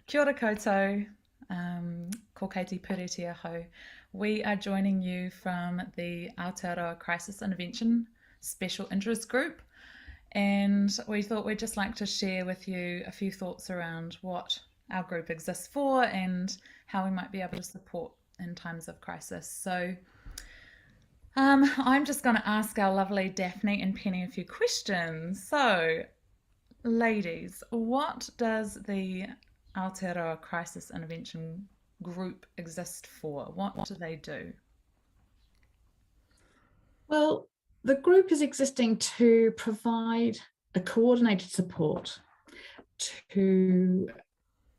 Kia ora koutou, ko Katie Piritia ho. We are joining you from the Aotearoa Crisis Intervention Special Interest Group, and we thought we'd just like to share with you a few thoughts around what our group exists for and how we might be able to support in times of crisis. I'm just going to ask our lovely Daphne and Penny a few questions. So, ladies, what does the Aotearoa Crisis Intervention Group exist for? What do they do? Well, the group is existing to provide a coordinated support to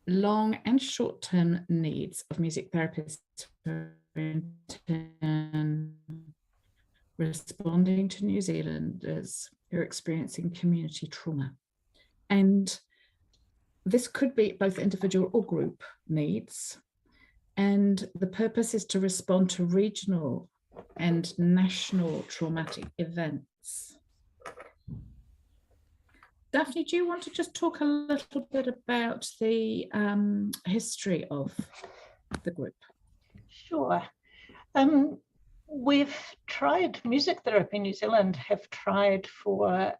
long and short-term needs of music therapists who are in turn responding to New Zealanders who are experiencing community trauma. And this could be both individual or group needs. And the purpose is to respond to regional and national traumatic events. Daphne, do you want to just talk a little bit about the history of the group? Sure. We've tried, Music Therapy New Zealand have tried for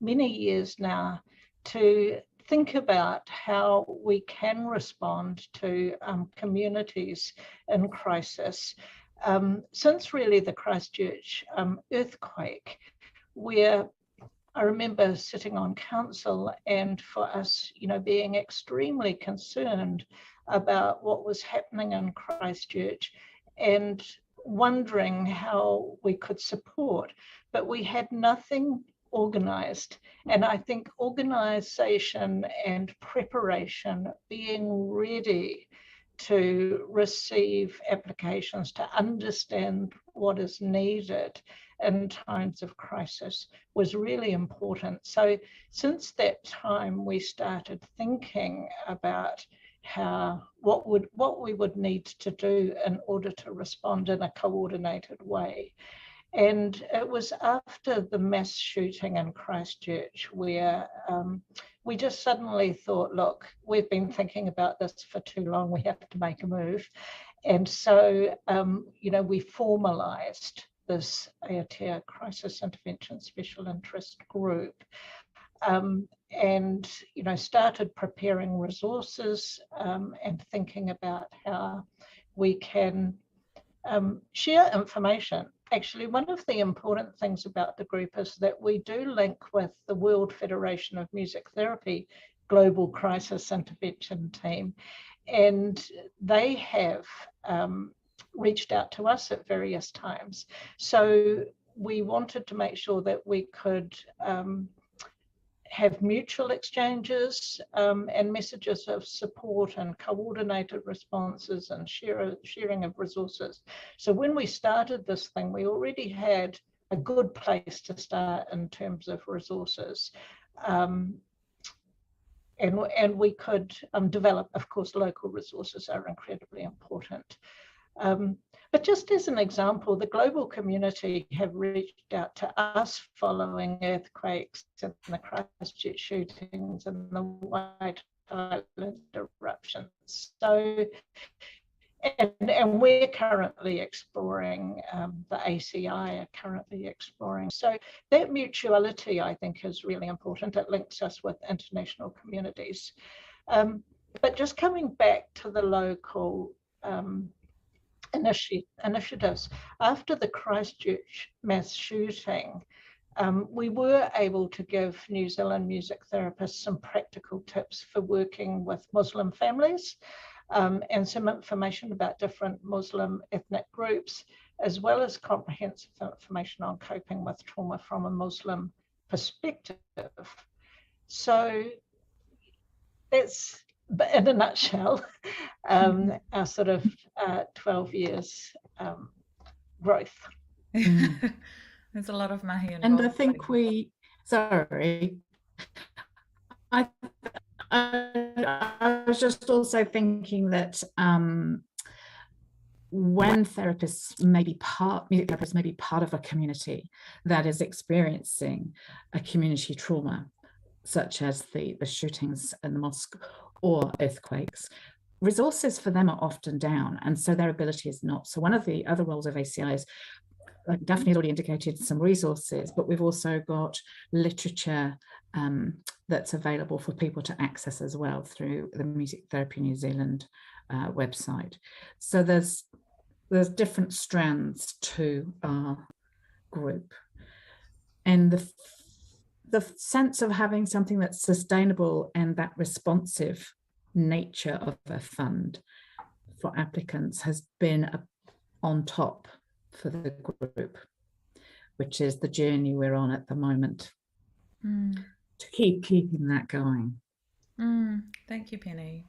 many years now to think about how we can respond to communities in crisis. Since really the Christchurch earthquake, where I remember sitting on council and for us, being extremely concerned about what was happening in Christchurch and wondering how we could support, but we had nothing organized. And I think organization and preparation, being ready to receive applications, to understand what is needed in times of crisis was really important. So since that time, we started thinking about what we would need to do in order to respond in a coordinated way. And it was after the mass shooting in Christchurch where we just suddenly thought, look, we've been thinking about this for too long, we have to make a move. And so, we formalized this Aotearoa Crisis Intervention Special Interest Group. And started preparing resources and thinking about how we can share information. Actually, one of the important things about the group is that we do link with the World Federation of Music Therapy Global Crisis Intervention Team, and they have reached out to us at various times. So we wanted to make sure that we could have mutual exchanges and messages of support and coordinated responses and sharing of resources. So when we started this thing, we already had a good place to start in terms of resources. And we could develop, of course, local resources are incredibly important. But just as an example, the global community have reached out to us following earthquakes and the Christchurch shootings and the White Island eruptions. So, and we're currently exploring, the ACI are currently exploring. So that mutuality, I think, is really important. It links us with international communities. But just coming back to the local initiatives. After the Christchurch mass shooting, we were able to give New Zealand music therapists some practical tips for working with Muslim families and some information about different Muslim ethnic groups, as well as comprehensive information on coping with trauma from a Muslim perspective. So that's, in a nutshell, our sort of 12 years growth. There's a lot of mahi involved. And I think I was just also thinking that when therapists music therapists may be part of a community that is experiencing a community trauma, such as the shootings in the mosque, or earthquakes, resources for them are often down, and so their ability is not. So one of the other roles of ACI is, like Daphne has already indicated, some resources, but we've also got literature that's available for people to access as well through the Music Therapy New Zealand website. So there's different strands to our group, and the sense of having something that's sustainable and that responsive nature of a fund for applicants has been on top for the group, which is the journey we're on at the moment to keeping that going. Thank you, Penny.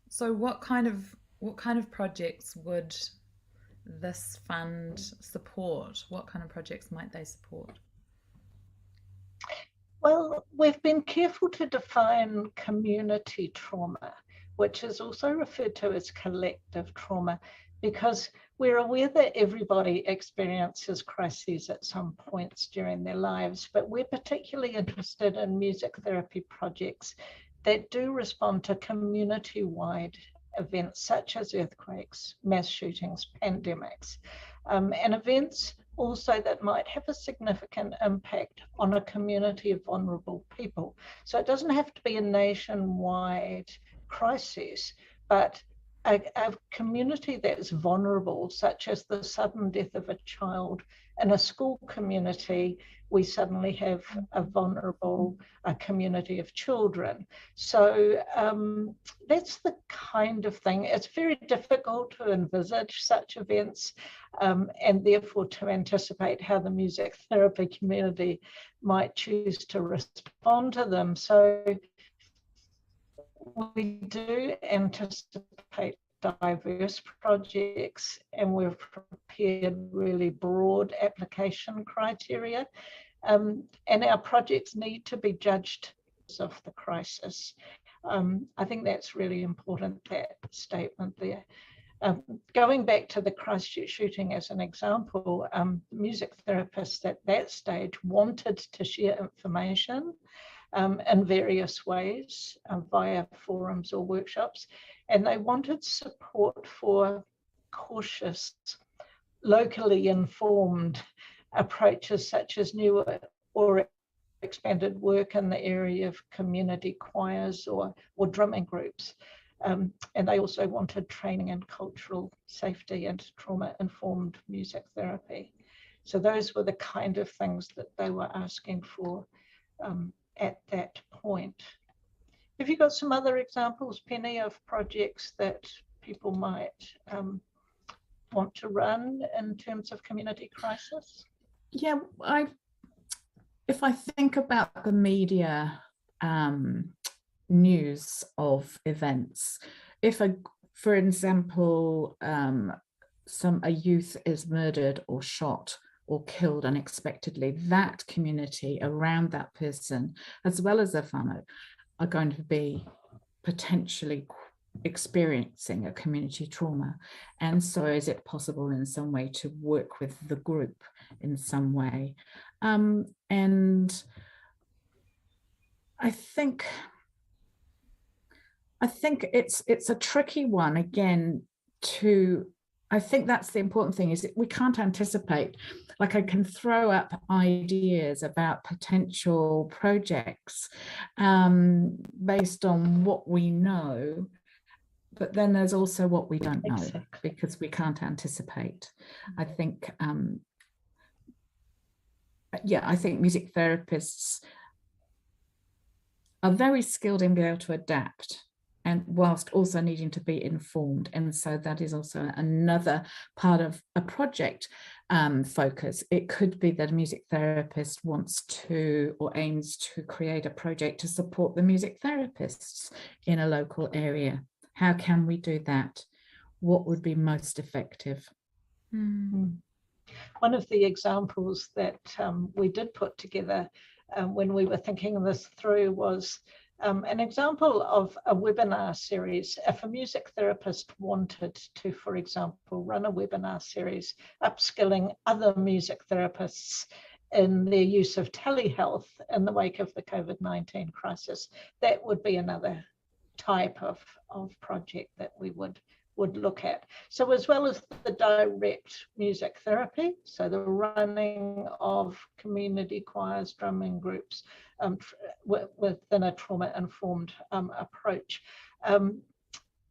So what kind of projects would this fund support? What kind of projects might they support? Well, we've been careful to define community trauma, which is also referred to as collective trauma, because we're aware that everybody experiences crises at some points during their lives, but we're particularly interested in music therapy projects that do respond to community-wide events such as earthquakes, mass shootings, pandemics, and events also that might have a significant impact on a community of vulnerable people. So it doesn't have to be a nationwide crisis, but a community that's vulnerable, such as the sudden death of a child in a school community, we suddenly have a vulnerable community of children. So that's the kind of thing. It's very difficult to envisage such events and therefore to anticipate how the music therapy community might choose to respond to them. So we do anticipate diverse projects, and we've prepared really broad application criteria. And our projects need to be judged of the crisis. I think that's really important, that statement there. Going back to the Christchurch shooting as an example, music therapists at that stage wanted to share information in various ways via forums or workshops, and they wanted support for cautious, locally informed approaches such as new or expanded work in the area of community choirs or drumming groups. And they also wanted training in cultural safety and trauma-informed music therapy. So those were the kind of things that they were asking for at that point. Have you got some other examples, Penny, of projects that people might want to run in terms of community crisis? Yeah, if I think about the media news of events, if for example, a youth is murdered or shot or killed unexpectedly, that community around that person, as well as their family, are going to be potentially experiencing a community trauma. And so is it possible in some way to work with the group in some way? And I think it's a tricky one again. I think that's the important thing, is that we can't anticipate. Like, I can throw up ideas about potential projects based on what we know, but then there's also what we don't know, because we can't anticipate. I think, I think music therapists are very skilled in being able to adapt, and whilst also needing to be informed. And so that is also another part of a project focus. It could be that a music therapist wants to or aims to create a project to support the music therapists in a local area. How can we do that? What would be most effective? One of the examples that we did put together when we were thinking this through was an example of a webinar series. If a music therapist wanted to, for example, run a webinar series upskilling other music therapists in their use of telehealth in the wake of the COVID-19 crisis, that would be another type of project that we would look at. So as well as the direct music therapy, so the running of community choirs, drumming groups within a trauma-informed approach,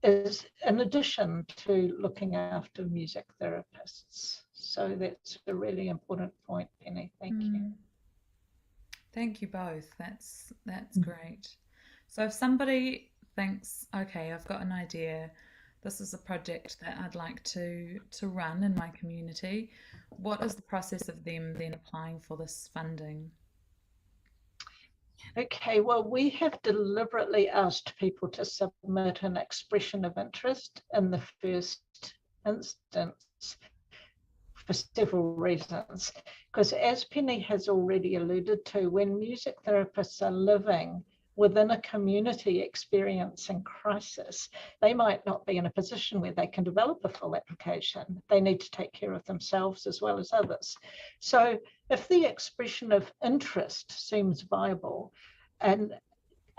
is in addition to looking after music therapists. So that's a really important point, Penny. Thank you. Thank you both. That's great. So if somebody thinks, okay, I've got an idea, this is a project that I'd like to run in my community, what is the process of them then applying for this funding? Okay, well, we have deliberately asked people to submit an expression of interest in the first instance for several reasons. Because as Penny has already alluded to, when music therapists are living within a community experiencing crisis, they might not be in a position where they can develop a full application. They need to take care of themselves as well as others. So if the expression of interest seems viable, an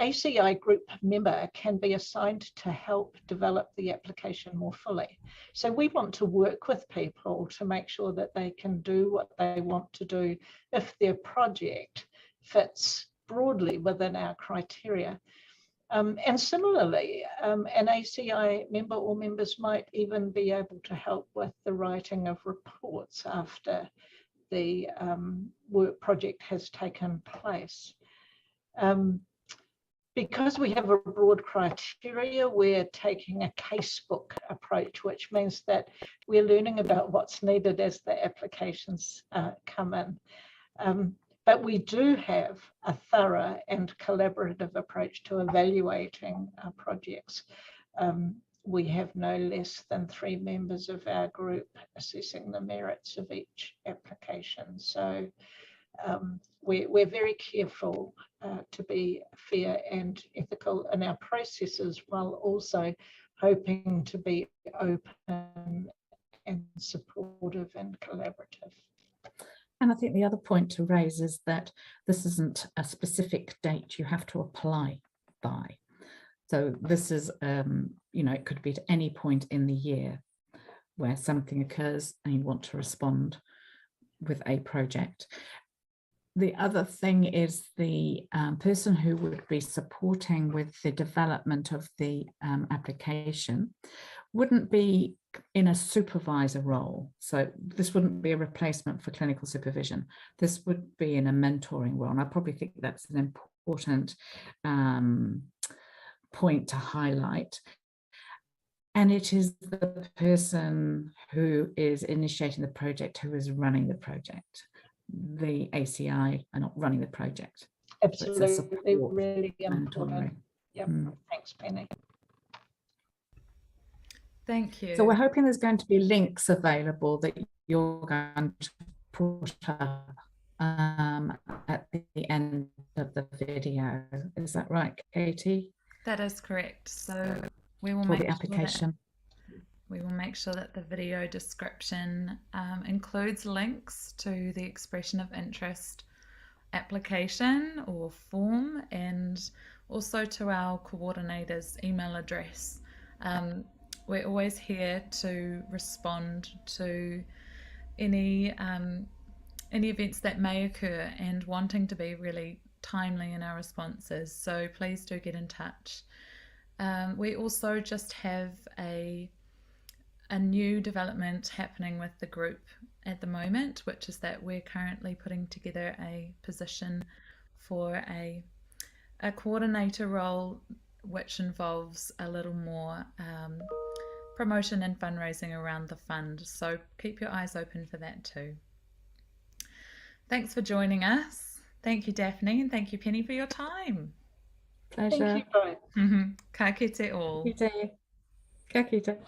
ACI group member can be assigned to help develop the application more fully. So we want to work with people to make sure that they can do what they want to do if their project fits broadly within our criteria. And similarly, an ACI member or members might even be able to help with the writing of reports after the work project has taken place. Because we have a broad criteria, we're taking a casebook approach, which means that we're learning about what's needed as the applications come in. But we do have a thorough and collaborative approach to evaluating our projects. We have no less than 3 members of our group assessing the merits of each application. So we're very careful to be fair and ethical in our processes, while also hoping to be open and supportive and collaborative. And I think the other point to raise is that this isn't a specific date you have to apply by. So this is, it could be at any point in the year where something occurs and you want to respond with a project. The other thing is the person who would be supporting with the development of the application wouldn't be in a supervisor role. So this wouldn't be a replacement for clinical supervision. This would be in a mentoring role. And I probably think that's an important point to highlight. And it is the person who is initiating the project who is running the project. The ACI are not running the project. Absolutely, so really important. Yep. Thanks, Penny. Thank you. So we're hoping there's going to be links available that you're going to put up at the end of the video. Is that right, Katie? That is correct. So we will for make the application. We will make sure that the video description includes links to the expression of interest application or form, and also to our coordinator's email address. We're always here to respond to any events that may occur and wanting to be really timely in our responses. So please do get in touch. We also just have a new development happening with the group at the moment, which is that we're currently putting together a position for a coordinator role, which involves a little more promotion and fundraising around the fund. So keep your eyes open for that too. Thanks for joining us. Thank you, Daphne, and thank you, Penny, for your time. Pleasure. Thank you both. Ka kite all. Ka kite.